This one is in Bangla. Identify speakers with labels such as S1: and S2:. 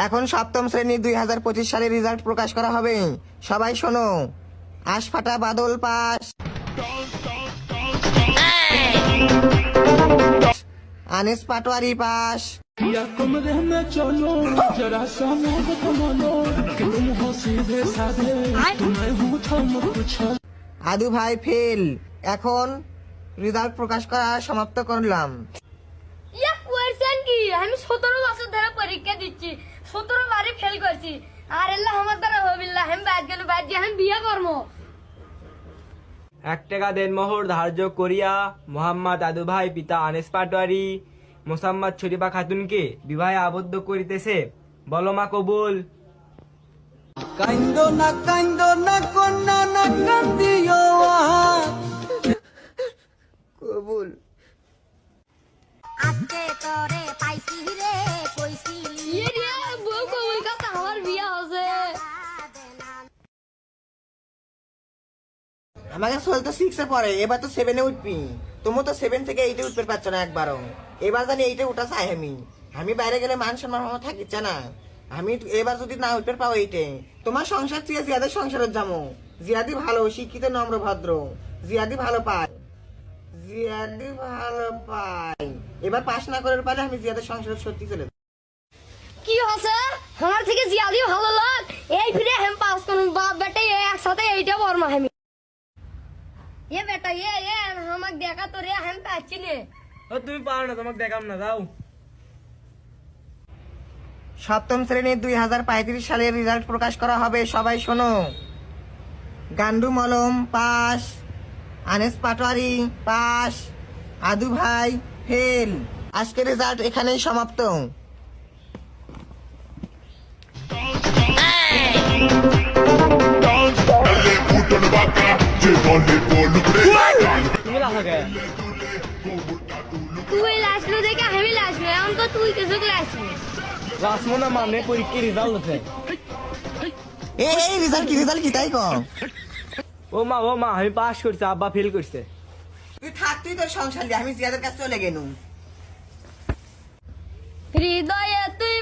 S1: এখন সপ্তম শ্রেণীর 2025 সালের রেজাল্ট প্রকাশ করা হবে। সবাই শোনো। আশফাটা বাদল পাস, আনিস পাটোয়ারি পাস, আদু ভাই ফেল। এখন রেজাল্ট প্রকাশ করা সমাপ্ত করলাম।
S2: ইয়া কোয়েশ্চেন কি? আমি 17 বছর ধরে পরীক্ষা দিচ্ছি, 17 বারে ফেল করছি। আর আল্লাহ আমার দ্বারা হবিল্লাহ, আমি বাদ গেল, বাদ দিয়ে আমি বিয়ে করবো।
S3: 1 টাকা দেনমোহর ধার্য করিয়া মোহাম্মদ আদু ভাই পিতা আনিস পাটোয়ারি মোসাম্মদ শরীফা খাতুনকে বিবাহে আবদ্ধ করিতেছে। বলো মা কবুল।
S4: কাইন্দো না কন্যা না কান্দিও
S1: কবুল।
S2: ইয়ে রে, বউ কবুল কথা, আমার বিয়ে হচ্ছে।
S1: আমাকে চলতে 6 এ পড়ে, এবার তো 7 এ উঠবি। তুমি তো 7 থেকে 8 এ উঠতে পারছো না একবারও। এবার জানি 8 এ উঠা চাই আমি বাইরে গেলে মান সম্মান আমার থাকিচ্ছে না। আমি এবার যদি না উঠতে পাও 8 এ, তোমার সংসার থেকে জিয়াদের সংসারে যাবো। জিয়াদি ভালো, শিক্ষিত, নম্র, ভদ্র। জিয়াদি ভালো পায়, জিয়াদি ভালো পায়। এবার পাস না করে পারলে আমি জিয়াদের সংসারে সত্যি চলে যাবো।
S2: কি হচ্ছে? আমার থেকে জিয়াদি ভালো লোক এই ফিরে হেম পাস করুন। বাপ বেটা একসাথে এইটা বর্মা হেমি। এ বেটা আমাকে দেখা তো রে, আমি পাচ্ছি না।
S3: তুমি পারো না, তোমাকে দেখাম না, যাও।
S1: সপ্তম শ্রেণীর 2035 সালের রেজাল্ট প্রকাশ করা হবে। সবাই শোনো। গান্ডু মলম পাস, আনিস পাটোয়ারি পাস, আদু ভাই ফেল। আজকের রেজাল্ট এখানেই সমাপ্ত।
S3: তুমি লাখো কে?
S2: তুই লাসলো দেখে আমি লাসলো, এখন তো তুই কিছু লাসলি।
S3: লাসমো না মানে পরীক্ষার রেজাল্ট আছে।
S1: এই রেজাল্ট কি তাই কো?
S3: ও মা আমি পাস করছি, আব্বা ফেল করছে।
S1: তুই থাকতেই তোর সংসার নিয়ে আমি জিয়াদের কাছে চলে গেলুম।
S2: হৃদয়ে তুই